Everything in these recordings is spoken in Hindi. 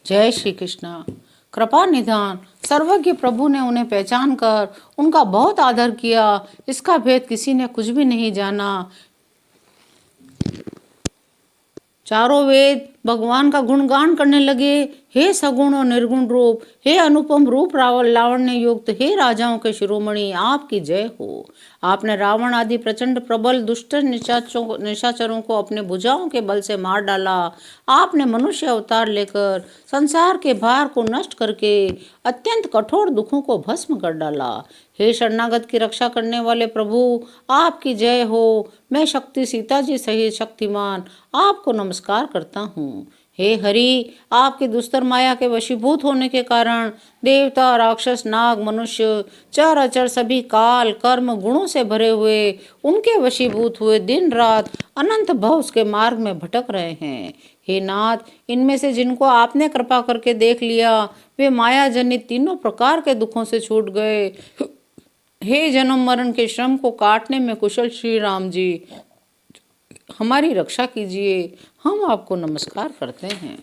जय श्री कृष्ण। कृपा निधान सर्वज्ञ प्रभु ने उन्हें पहचान कर उनका बहुत आदर किया। इसका भेद किसी ने कुछ भी नहीं जाना। चारों वेद भगवान का गुणगान करने लगे। हे सगुण और निर्गुण रूप, हे अनुपम रूप लावण्य युक्त, हे राजाओं के शिरोमणि, आपकी जय हो। आपने रावण आदि प्रचंड प्रबल दुष्ट निशाचरों को अपने भुजाओं के बल से मार डाला। आपने मनुष्य अवतार लेकर संसार के भार को नष्ट करके अत्यंत कठोर दुखों को भस्म कर डाला। हे शरणागत की रक्षा करने वाले प्रभु, आपकी जय हो। मैं शक्ति सीता जी सहित शक्तिमान आपको नमस्कार करता हूँ। हे हरि, आपकी दुस्तर माया के वशीभूत होने के कारण देवता, राक्षस, नाग, मनुष्य, चर अचर सभी काल कर्म गुणों से भरे हुए उनके वशीभूत हुए दिन रात अनंत भव उसके मार्ग में भटक रहे हैं। हे नाथ, इनमें से जिनको आपने कृपा करके देख लिया वे माया जनित तीनों प्रकार के दुखों से छूट गए। हे जन्म मरण के श्रम को काटने में कुशल श्री राम जी, हमारी रक्षा कीजिए। हम आपको नमस्कार करते हैं।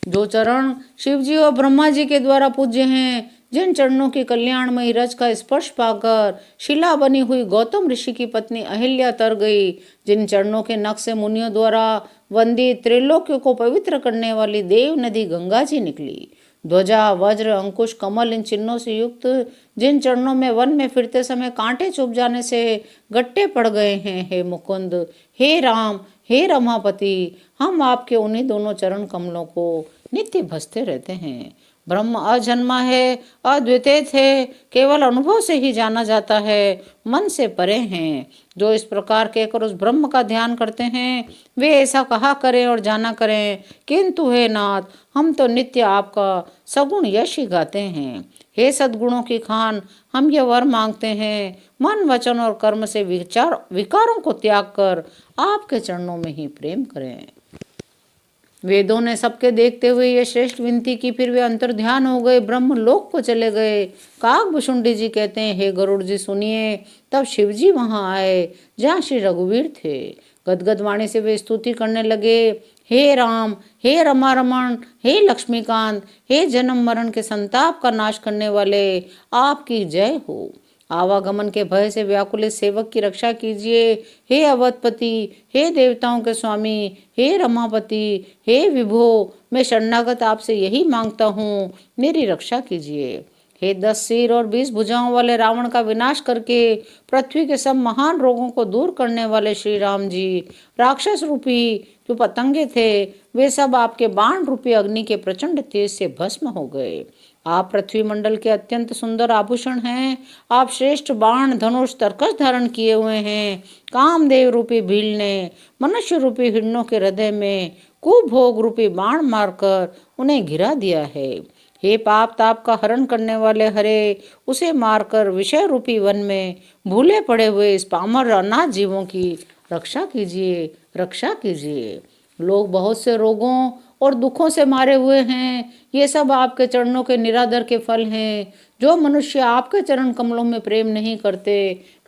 जो चरण शिव जी और ब्रह्मा जी के द्वारा पूज्य हैं, जिन चरणों की कल्याणमयी रज का स्पर्श पाकर शिला बनी हुई गौतम ऋषि की पत्नी अहिल्या तर गई, जिन चरणों के नख से मुनियों द्वारा वंदित त्रिलोक्य को पवित्र करने वाली देव नदी गंगा जी निकली, ध्वजा वज्र अंकुश कमल इन चिन्हों से युक्त जिन चरणों में वन में फिरते समय कांटे चुभ जाने से गट्टे पड़ गए हैं, हे मुकुंद, हे राम, हे रमापति, हम आपके उन्हीं दोनों चरण कमलों को नित्य भजते रहते हैं। ब्रह्म अजन्मा है, अद्वितीय है, केवल अनुभव से ही जाना जाता है, मन से परे हैं। जो इस प्रकार कहकर उस ब्रह्म का ध्यान करते हैं वे ऐसा कहा करें और जाना करें, किंतु हे नाथ, हम तो नित्य आपका सगुण यश ही गाते हैं। हे सद्गुणों की खान, हम यह वर मांगते हैं, मन वचन और कर्म से विकारों को त्याग कर आपके चरणों में ही प्रेम करें। वेदों ने सबके देखते हुए ये श्रेष्ठ विनती की, फिर वे अंतर ध्यान हो गए, ब्रह्म लोक को चले गए। काकभुशुंडी जी कहते हैं, हे गरुड़ जी सुनिए। तब शिव जी वहां आए जहाँ श्री रघुवीर थे। गदगद वाणी से वे स्तुति करने लगे, हे राम, हे रमा रमण, हे लक्ष्मीकांत, हे जन्म मरण के संताप का नाश करने वाले, आपकी जय हो। आवागमन के भय से व्याकुलित सेवक की रक्षा कीजिए। हे अवधपति, हे देवताओं के स्वामी, हे रमापति, हे विभो, मैं शरणागत आपसे यही मांगता हूँ, मेरी रक्षा कीजिए। हे 10 सिर और 20 भुजाओं वाले रावण का विनाश करके पृथ्वी के सब महान रोगों को दूर करने वाले श्री राम जी, राक्षस रूपी जो पतंगे थे वे सब आपके बाण रूपी अग्नि के प्रचंड तेज से भस्म हो गए। आप पृथ्वी मंडल के अत्यंत सुंदर आभूषण हैं। आप श्रेष्ठ बाण धनुष तरकस धारण किए हुए हैं। कामदेव रूपी भील ने मनुष्य रूपी हिरणों के हृदय में कुभोग रूपी बाण मारकर उन्हें गिरा दिया है। हे पाप ताप का हरण करने वाले हरे, उसे मारकर विषय रूपी वन में भूले पड़े हुए इस पामर अनाथ जीवों की रक्षा कीजिए, रक्षा कीजिए। लोग बहुत से रोगों और दुखों से मारे हुए हैं, ये सब आपके चरणों के निरादर के फल हैं। जो मनुष्य आपके चरण कमलों में प्रेम नहीं करते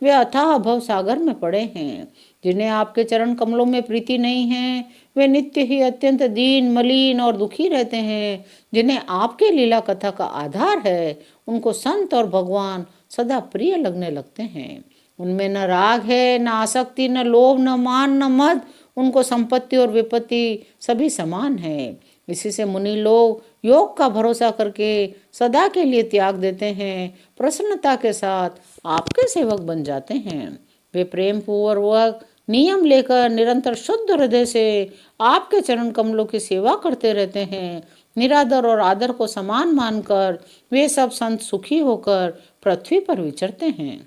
वे अथाह भव सागर में पड़े हैं। जिन्हें आपके चरण कमलों में प्रीति नहीं है वे नित्य ही अत्यंत दीन मलिन और दुखी रहते हैं। जिन्हें आपके लीला कथा का आधार है उनको संत और भगवान सदा प्रिय लगने लगते हैं। उनमें न राग है, न आसक्ति, न लोभ, न मान, न मद। उनको संपत्ति और विपत्ति सभी समान है। इसी से मुनि लोग योग का भरोसा करके सदा के लिए त्याग देते हैं, प्रसन्नता के साथ आपके सेवक बन जाते हैं। वे प्रेम पूर्वक नियम लेकर निरंतर शुद्ध हृदय से आपके चरण कमलों की सेवा करते रहते हैं। निरादर और आदर को समान मानकर वे सब संत सुखी होकर पृथ्वी पर विचरते हैं।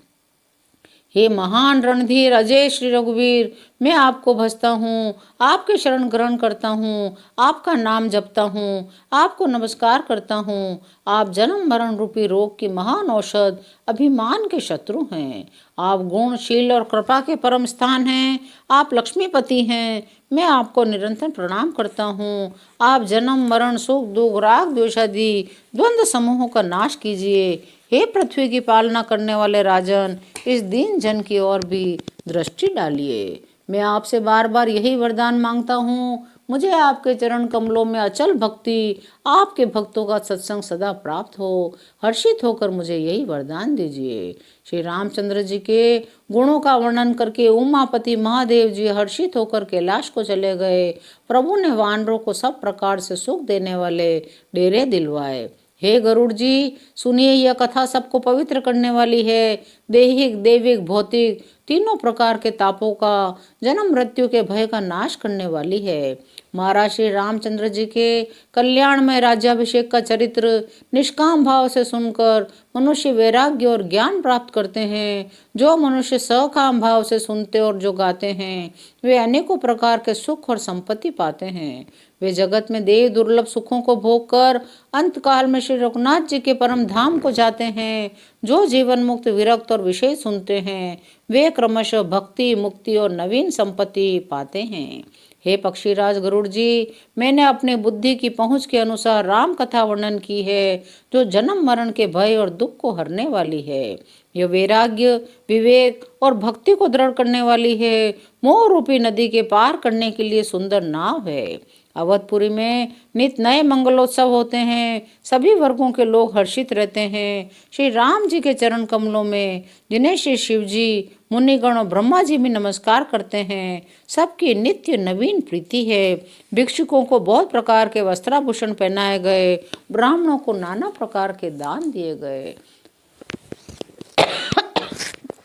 हे महान रणधीर अजय श्री रघुवीर, मैं आपको भजता हूँ, आपके शरण ग्रहण करता हूँ, आपका नाम जपता हूँ, आपको नमस्कार करता हूँ। आप जन्म मरण रूपी रोग की महान औषध अभिमान के शत्रु हैं। आप गुणशील और कृपा के परम स्थान हैं। आप लक्ष्मीपति हैं। मैं आपको निरंतर प्रणाम करता हूँ। आप जन्म मरण सुख दुख राग द्वेषादि द्वंद्व समूहों का नाश कीजिए। हे पृथ्वी की पालना करने वाले राजन, इस दीन जन की ओर भी दृष्टि डालिए। मैं आपसे बार बार यही वरदान मांगता हूँ, मुझे आपके चरण कमलों में अचल भक्ति, आपके भक्तों का सत्संग सदा प्राप्त हो। हर्षित होकर मुझे यही वरदान दीजिए। श्री रामचंद्र जी के गुणों का वर्णन करके उमापति महादेव जी हर्षित होकर कैलाश को चले गए। प्रभु ने वानरों को सब प्रकार से सुख देने वाले डेरे दिलवाए। हे गरुड़ जी, सुनिए, यह कथा सबको पवित्र करने वाली है। दैहिक, दैविक, भौतिक तीनों प्रकार के तापों का, जन्म मृत्यु के भय का नाश करने वाली है। महाराज श्री रामचंद्र जी के कल्याणमय राज्याभिषेक का चरित्र निष्काम भाव से सुनकर मनुष्य वैराग्य और ज्ञान प्राप्त करते हैं। जो मनुष्य सकाम भाव से सुनते और जो गाते हैं, वे अनेकों प्रकार के सुख और संपत्ति पाते हैं। वे जगत में देह दुर्लभ सुखों को भोग कर अंत काल में श्री रघुनाथ जी के परम धाम को जाते हैं। जो जीवन मुक्त, विरक्त और विषय सुनते हैं, वे क्रमशः भक्ति, मुक्ति और नवीन संपत्ति पाते हैं। हे पक्षीराज गरुड़ जी, मैंने अपने बुद्धि की पहुंच के अनुसार राम कथा वर्णन की है, जो जन्म मरण के भय और दुख को हरने वाली है। यह वैराग्य, विवेक और भक्ति को दृढ़ करने वाली है। मोह रूपी नदी के पार करने के लिए सुंदर नाव है। अवधपुरी में नित नए मंगलोत्सव होते हैं। सभी वर्गों के लोग हर्षित रहते हैं। श्री राम जी के चरण कमलों में, जिन्हें श्री शिव जी, मुनिगण और ब्रह्मा जी भी नमस्कार करते हैं, सबकी नित्य नवीन प्रीति है। भिक्षुकों को बहुत प्रकार के वस्त्राभूषण पहनाए गए। ब्राह्मणों को नाना प्रकार के दान दिए गए।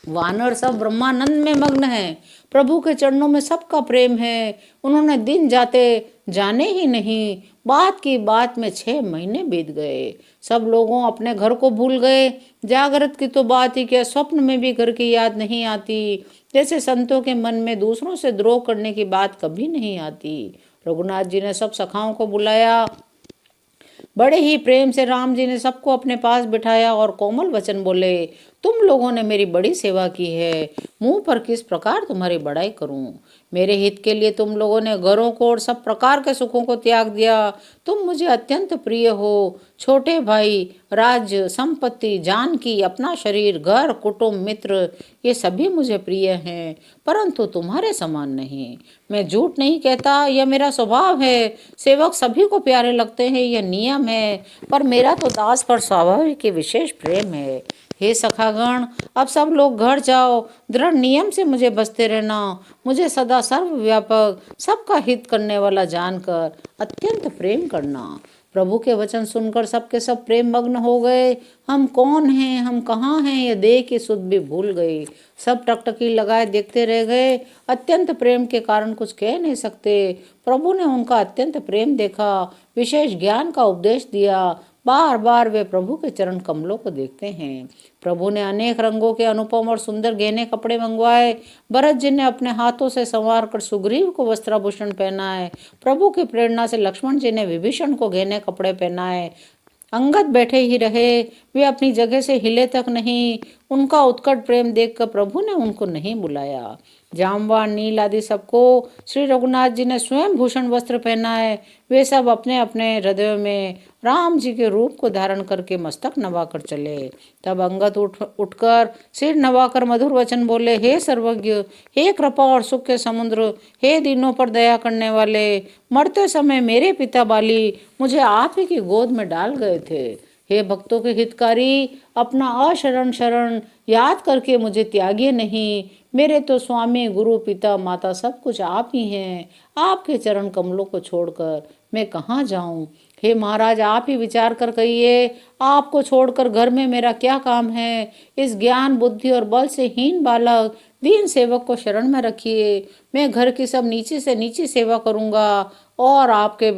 वानर सब ब्रह्मानंद में मग्न हैं। प्रभु के चरणों में सबका प्रेम है। उन्होंने दिन जाते जाने ही नहीं। बात की बात में 6 महीने बीत गए। सब लोगों अपने घर को भूल गए। जागृत की तो बात ही क्या, स्वप्न में भी घर की याद नहीं आती। जैसे संतों के मन में दूसरों से द्रोह करने की बात कभी नहीं आती। रघुनाथ जी ने सब सखाओं को बुलाया। बड़े ही प्रेम से राम जी ने सबको अपने पास बिठाया और कोमल वचन बोले, तुम लोगों ने मेरी बड़ी सेवा की है। मुंह पर किस प्रकार तुम्हारी बड़ाई करूं। मेरे हित के लिए तुम लोगों ने घरों को और सब प्रकार के सुखों को त्याग दिया। तुम मुझे अत्यंत प्रिय हो। छोटे भाई, राज्य, संपत्ति, जानकी, अपना शरीर, घर, कुटुंब, मित्र, ये सभी मुझे प्रिय हैं, परंतु तुम्हारे समान नहीं। मैं झूठ नहीं कहता, यह मेरा स्वभाव है। सेवक सभी को प्यारे लगते हैं, यह नियम है, पर मेरा तो दास पर स्वाभाविक विशेष प्रेम है। हे सखागण, अब सब लोग घर जाओ। दृढ़ नियम से मुझे बसते रहना। मुझे सदा सर्वव्यापक, सबका हित करने वाला जानकर अत्यंत प्रेम करना। प्रभु के वचन सुनकर सबके सब प्रेम मग्न हो गए। हम कौन हैं, हम कहाँ हैं, यह देख के सुध भी भूल गई। सब टकटकी लगाए देखते रह गए। अत्यंत प्रेम के कारण कुछ कह नहीं सकते। प्रभु ने उनका अत्यंत प्रेम देखा, विशेष ज्ञान का उपदेश दिया। बार बार वे प्रभु के चरण कमलों को देखते हैं। प्रभु ने अनेक रंगों के अनुपम और सुंदर गहने कपड़े मंगवाए। भरत जी ने अपने हाथों से संवार कर सुग्रीव को वस्त्राभूषण पहनाए। प्रभु की प्रेरणा से लक्ष्मण जी ने विभीषण को गहने कपड़े पहनाए। अंगद बैठे ही रहे, वे अपनी जगह से हिले तक नहीं। उनका उत्कट प्रेम देखकर प्रभु ने उनको नहीं बुलाया। जामवान, नील आदि सबको श्री रघुनाथ जी ने स्वयं भूषण वस्त्र पहनाए। वे सब अपने अपने हृदय में राम जी के रूप को धारण करके मस्तक नवाकर चले। तब अंगद उठकर सिर नवाकर मधुर वचन बोले, हे सर्वज्ञ, हे कृपा और सुख के समुद्र, हे दीनों पर दया करने वाले, मरते समय मेरे पिता बाली मुझे आप ही की गोद में डाल गए थे। हे भक्तों के हितकारी, अपना अशरण शरण याद करके मुझे त्यागिए नहीं। मेरे तो स्वामी, गुरु, पिता, माता सब कुछ आप ही हैं। आपके चरण कमलों को छोड़कर मैं कहाँ जाऊं। हे महाराज, आप ही विचार कर कहिए, आपको छोड़कर घर में मेरा क्या काम है। इस ज्ञान, बुद्धि और बल से हीन बालक दीन सेवक को शरण में रखिए। मैं घर की सब नीचे से नीचे सेवा करूंगा और आपके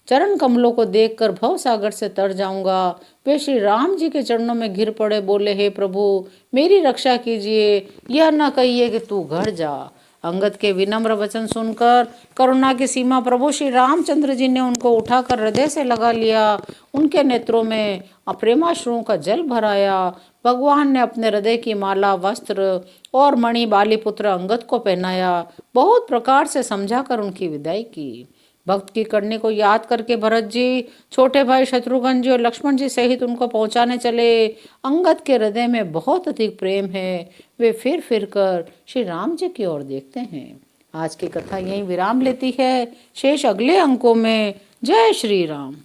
चरण कमलों को देखकर भव सागर से तर जाऊंगा। वे श्री राम जी के चरणों में गिर पड़े, बोले, हे प्रभु, मेरी रक्षा कीजिए। यह न कहिए कि तू घर जा। अंगद के विनम्र वचन सुनकर करुणा की सीमा प्रभु श्री रामचंद्र जी ने उनको उठाकर हृदय से लगा लिया। उनके नेत्रों में प्रेमाश्रुओं का जल भराया। भगवान ने अपने हृदय की माला, वस्त्र और मणि बालीपुत्र अंगद को पहनाया। बहुत प्रकार से समझाकर उनकी विदाई की। भक्त की करने को याद करके भरत जी, छोटे भाई शत्रुघ्न जी और लक्ष्मण जी सहित उनको पहुंचाने चले। अंगद के हृदय में बहुत अधिक प्रेम है। वे फिर कर श्री राम जी की ओर देखते हैं। आज की कथा यहीं विराम लेती है, शेष अगले अंकों में। जय श्री राम।